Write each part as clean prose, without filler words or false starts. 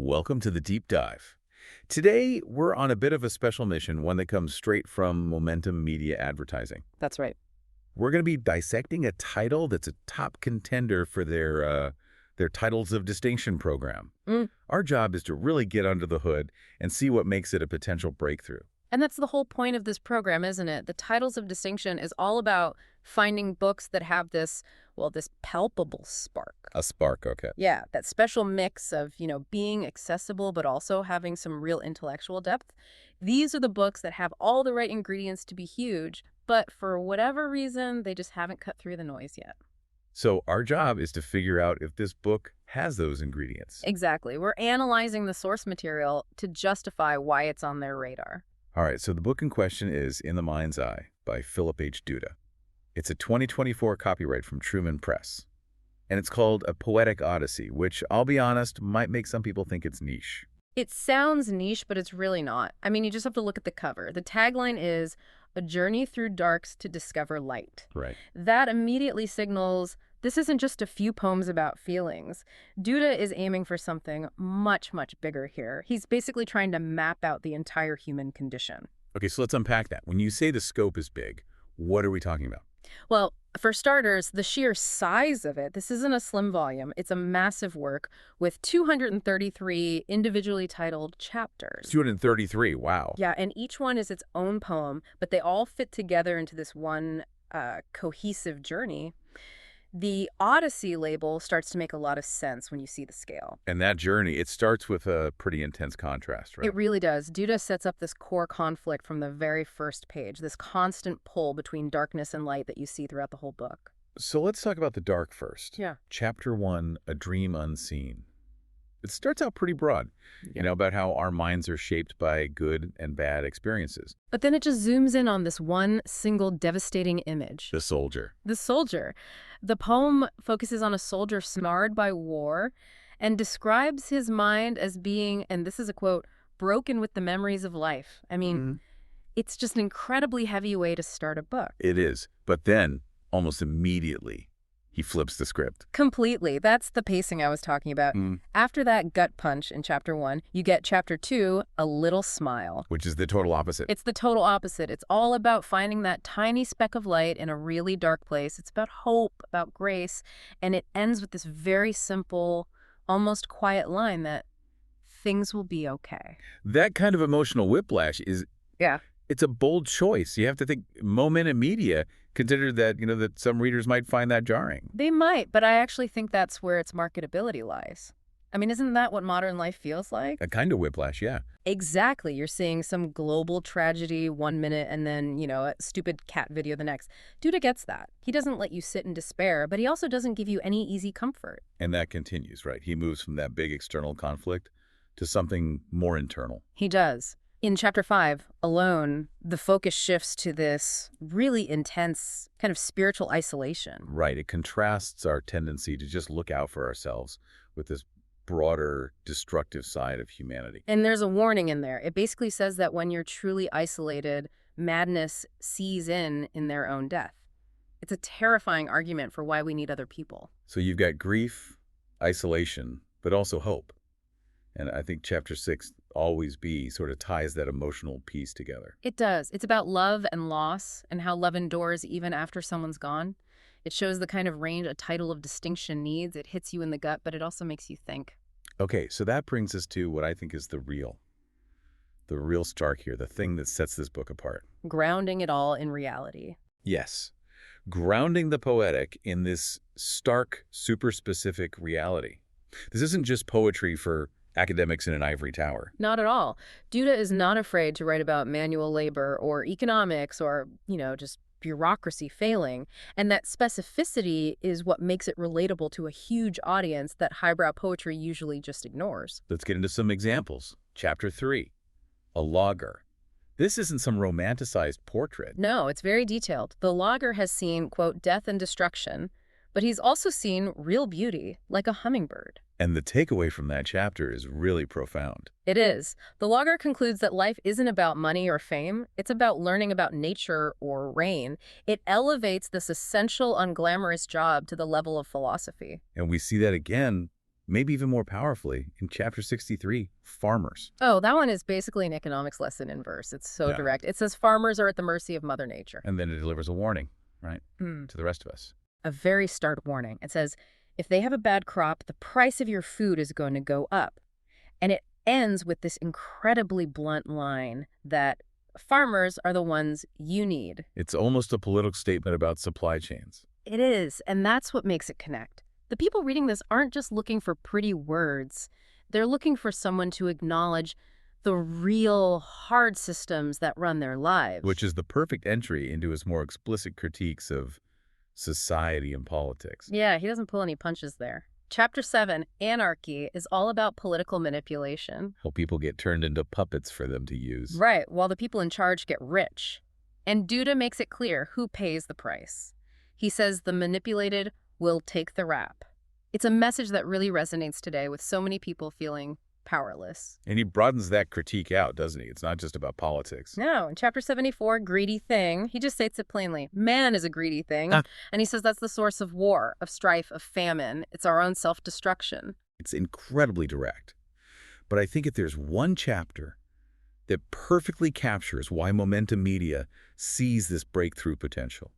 Welcome to the Deep Dive. Today, we're on a bit of a special mission, one that comes straight from Momentum Media Advertising. That's right. We're going to be dissecting a title that's a top contender for their Titles of Distinction program. Our job is to really get under the hood and see what makes it a potential breakthrough. And that's the whole point of this program, isn't it? The Titles of Distinction is all about finding books that have this palpable spark. A spark, okay. Yeah, that special mix of, being accessible but also having some real intellectual depth. These are the books that have all the right ingredients to be huge, but for whatever reason, they just haven't cut through the noise yet. So our job is to figure out if this book has those ingredients. Exactly. We're analyzing the source material to justify why it's on their radar. All right, so the book in question is In the Mind's Eye by Philip H. Duda. It's a 2024 copyright from Truman Press. And it's called A Poetic Odyssey, which, I'll be honest, might make some people think it's niche. It sounds niche, but it's really not. I mean, you just have to look at the cover. The tagline is, "A journey through darks to discover light." Right. That immediately signals this isn't just a few poems about feelings. Duda is aiming for something much, much bigger here. He's basically trying to map out the entire human condition. Okay, so let's unpack that. When you say the scope is big, what are we talking about? Well, for starters, the sheer size of it, this isn't a slim volume. It's a massive work with 233 individually titled chapters. 233, wow. Yeah, and each one is its own poem, but they all fit together into this one cohesive journey. The Odyssey label starts to make a lot of sense when you see the scale. And that journey, it starts with a pretty intense contrast, right? It really does. Duda sets up this core conflict from the very first page, this constant pull between darkness and light that you see throughout the whole book. So let's talk about the dark first. Yeah. Chapter 1, A Dream Unseen. It starts out pretty broad, about how our minds are shaped by good and bad experiences. But then it just zooms in on this one single devastating image. The soldier. The soldier. The poem focuses on a soldier scarred by war and describes his mind as being, and this is a quote, broken with the memories of life. I mean, It's just an incredibly heavy way to start a book. It is. But then, almost immediately, he flips the script. Completely. That's the pacing I was talking about. After that gut punch in chapter 1, you get chapter 2, A Little Smile. Which is the total opposite. It's the total opposite. It's all about finding that tiny speck of light in a really dark place. It's about hope, about grace, and it ends with this very simple, almost quiet line that things will be okay. That kind of emotional whiplash is... Yeah. It's a bold choice. You have to think Momentum Media considered that, that some readers might find that jarring. They might, but I actually think that's where its marketability lies. I mean, isn't that what modern life feels like? A kind of whiplash, yeah. Exactly. You're seeing some global tragedy one minute and then, a stupid cat video the next. Duda gets that. He doesn't let you sit in despair, but he also doesn't give you any easy comfort. And that continues, right? He moves from that big external conflict to something more internal. He does. In chapter 5, Alone, the focus shifts to this really intense kind of spiritual isolation. Right. It contrasts our tendency to just look out for ourselves with this broader, destructive side of humanity. And there's a warning in there. It basically says that when you're truly isolated, madness sees in their own death. It's a terrifying argument for why we need other people. So you've got grief, isolation, but also hope. And I think chapter 6, Always Be, sort of ties that emotional piece together. It does. It's about love and loss and how love endures even after someone's gone. It shows the kind of range a title of distinction needs. It hits you in the gut, but it also makes you think. Okay, so that brings us to what I think is the real stark here, the thing that sets this book apart. Grounding it all in reality. Yes. Grounding the poetic in this stark, super specific reality. This isn't just poetry for academics in an ivory tower. Not at all. Duda is not afraid to write about manual labor or economics or, just bureaucracy failing. And that specificity is what makes it relatable to a huge audience that highbrow poetry usually just ignores. Let's get into some examples. Chapter 3, A Logger. This isn't some romanticized portrait. No, it's very detailed. The logger has seen, quote, death and destruction, but he's also seen real beauty, like a hummingbird. And the takeaway from that chapter is really profound. It is. The logger concludes that life isn't about money or fame. It's about learning about nature or rain. It elevates this essential, unglamorous job to the level of philosophy. And we see that again maybe even more powerfully, in Chapter 63, farmers. Oh, that one is basically an economics lesson in verse. It's so Yeah. direct. It says farmers are at the mercy of Mother Nature. And then it delivers a warning, right, Hmm. to the rest of us. A very stark warning. It says, if they have a bad crop, the price of your food is going to go up. And it ends with this incredibly blunt line that farmers are the ones you need. It's almost a political statement about supply chains. It is, and that's what makes it connect. The people reading this aren't just looking for pretty words. They're looking for someone to acknowledge the real hard systems that run their lives. Which is the perfect entry into his more explicit critiques of society and politics. Yeah, he doesn't pull any punches there. Chapter 7, Anarchy, is all about political manipulation. How people get turned into puppets for them to use. Right, while the people in charge get rich. And Duda makes it clear who pays the price. He says the manipulated will take the rap. It's a message that really resonates today with so many people feeling powerless. And he broadens that critique out, doesn't he? It's not just about politics. No, in Chapter 74, Greedy Thing, he just states it plainly. Man is a greedy thing. And he says that's the source of war, of strife, of famine. It's our own self-destruction. It's incredibly direct. But I think if there's one chapter that perfectly captures why Momentum Media sees this breakthrough potential,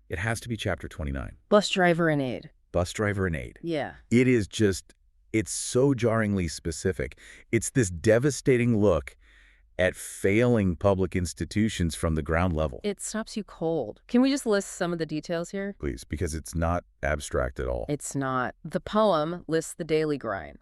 it has to be Chapter 29. Bus driver in aid. Bus driver in aid. Yeah. It is just, it's so jarringly specific. It's this devastating look at failing public institutions from the ground level. It stops you cold. Can we just list some of the details here? Please, because it's not abstract at all. It's not. The poem lists the daily grind.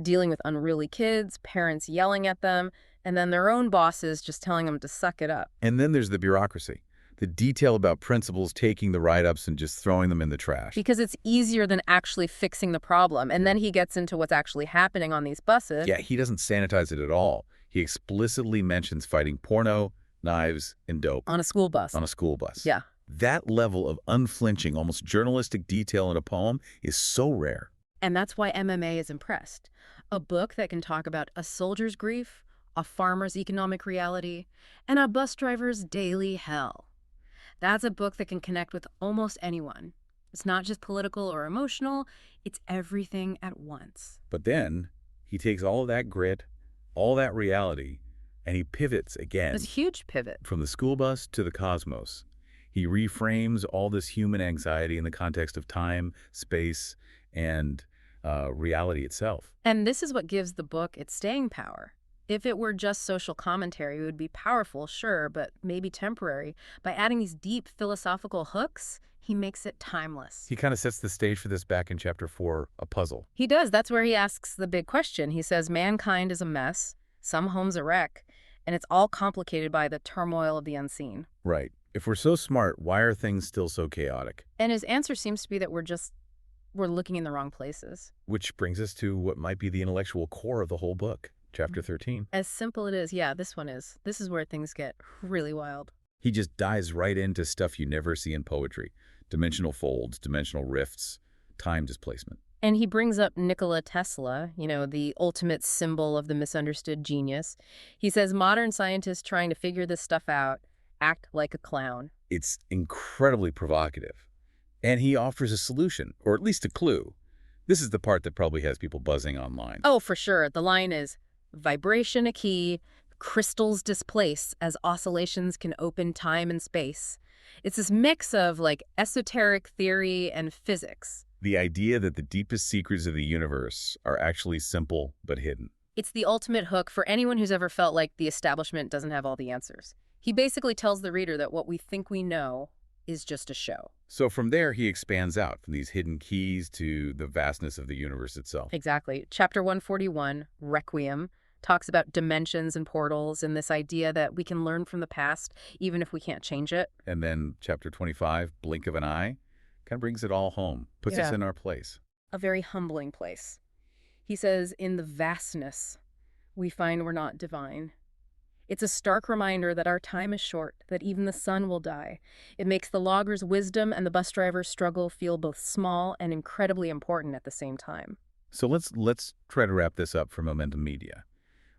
Dealing with unruly kids, parents yelling at them, and then their own bosses just telling them to suck it up. And then there's the bureaucracy. The detail about principals taking the write-ups and just throwing them in the trash. Because it's easier than actually fixing the problem. And then he gets into what's actually happening on these buses. Yeah, he doesn't sanitize it at all. He explicitly mentions fighting porno, knives, and dope. On a school bus. On a school bus. Yeah. That level of unflinching, almost journalistic detail in a poem is so rare. And that's why MMA is impressed. A book that can talk about a soldier's grief, a farmer's economic reality, and a bus driver's daily hell. That's a book that can connect with almost anyone. It's not just political or emotional, it's everything at once. But then he takes all of that grit, all that reality, and he pivots again. It's a huge pivot. From the school bus to the cosmos. He reframes all this human anxiety in the context of time, space, and reality itself. And this is what gives the book its staying power. If it were just social commentary, it would be powerful, sure, but maybe temporary. By adding these deep philosophical hooks, he makes it timeless. He kind of sets the stage for this back in Chapter 4, A Puzzle. He does. That's where he asks the big question. He says, mankind is a mess, some homes a wreck, and it's all complicated by the turmoil of the unseen. Right. If we're so smart, why are things still so chaotic? And his answer seems to be that we're looking in the wrong places. Which brings us to what might be the intellectual core of the whole book. Chapter 13. As simple it is, yeah, this one is. This is where things get really wild. He just dives right into stuff you never see in poetry. Dimensional folds, dimensional rifts, time displacement. And he brings up Nikola Tesla, the ultimate symbol of the misunderstood genius. He says modern scientists trying to figure this stuff out act like a clown. It's incredibly provocative. And he offers a solution, or at least a clue. This is the part that probably has people buzzing online. Oh, for sure. The line is, vibration a key, crystals displace as oscillations can open time and space. It's this mix of esoteric theory and physics. The idea that the deepest secrets of the universe are actually simple but hidden. It's the ultimate hook for anyone who's ever felt like the establishment doesn't have all the answers. He basically tells the reader that what we think we know is just a show. So from there, he expands out from these hidden keys to the vastness of the universe itself. Exactly. Chapter 141, Requiem, talks about dimensions and portals and this idea that we can learn from the past even if we can't change it. And then Chapter 25, Blink of an Eye, kind of brings it all home, puts us in our place. A very humbling place. He says, in the vastness, we find we're not divine. It's a stark reminder that our time is short, that even the sun will die. It makes the logger's wisdom and the bus driver's struggle feel both small and incredibly important at the same time. So let's try to wrap this up for Momentum Media.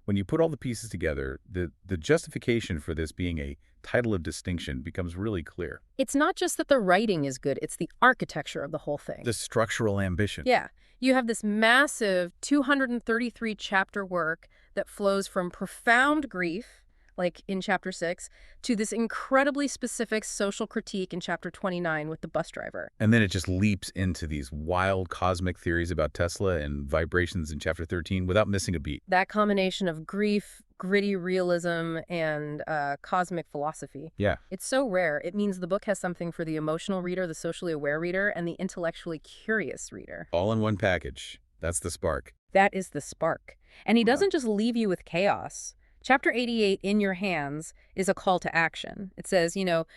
When you put all the pieces together, the justification for this being a title of distinction becomes really clear. It's not just that the writing is good, it's the architecture of the whole thing. The structural ambition. Yeah. You have this massive 233 chapter work that flows from profound grief, like in chapter 6, to this incredibly specific social critique in chapter 29 with the bus driver. And then it just leaps into these wild cosmic theories about Tesla and vibrations in chapter 13 without missing a beat. That combination of grief, gritty realism, and cosmic philosophy. Yeah. It's so rare. It means the book has something for the emotional reader, the socially aware reader, and the intellectually curious reader. All in one package. That's the spark. That is the spark. And he doesn't just leave you with chaos. Chapter 88, In Your Hands, is a call to action. It says,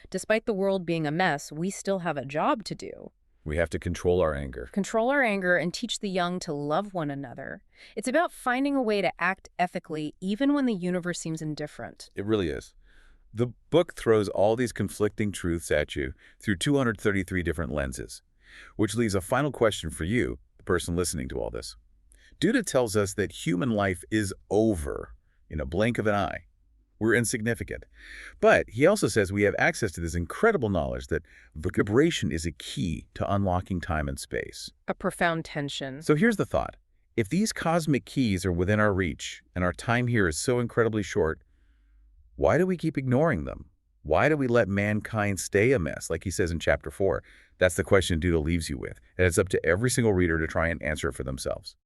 despite the world being a mess, we still have a job to do. We have to control our anger. Control our anger and teach the young to love one another. It's about finding a way to act ethically even when the universe seems indifferent. It really is. The book throws all these conflicting truths at you through 233 different lenses, which leaves a final question for you, the person listening to all this. Duda tells us that human life is over in a blink of an eye. We're insignificant. But he also says we have access to this incredible knowledge that vibration is a key to unlocking time and space. A profound tension. So here's the thought. If these cosmic keys are within our reach and our time here is so incredibly short, why do we keep ignoring them? Why do we let mankind stay a mess, like he says in chapter 4? That's the question Duda leaves you with, and it's up to every single reader to try and answer it for themselves.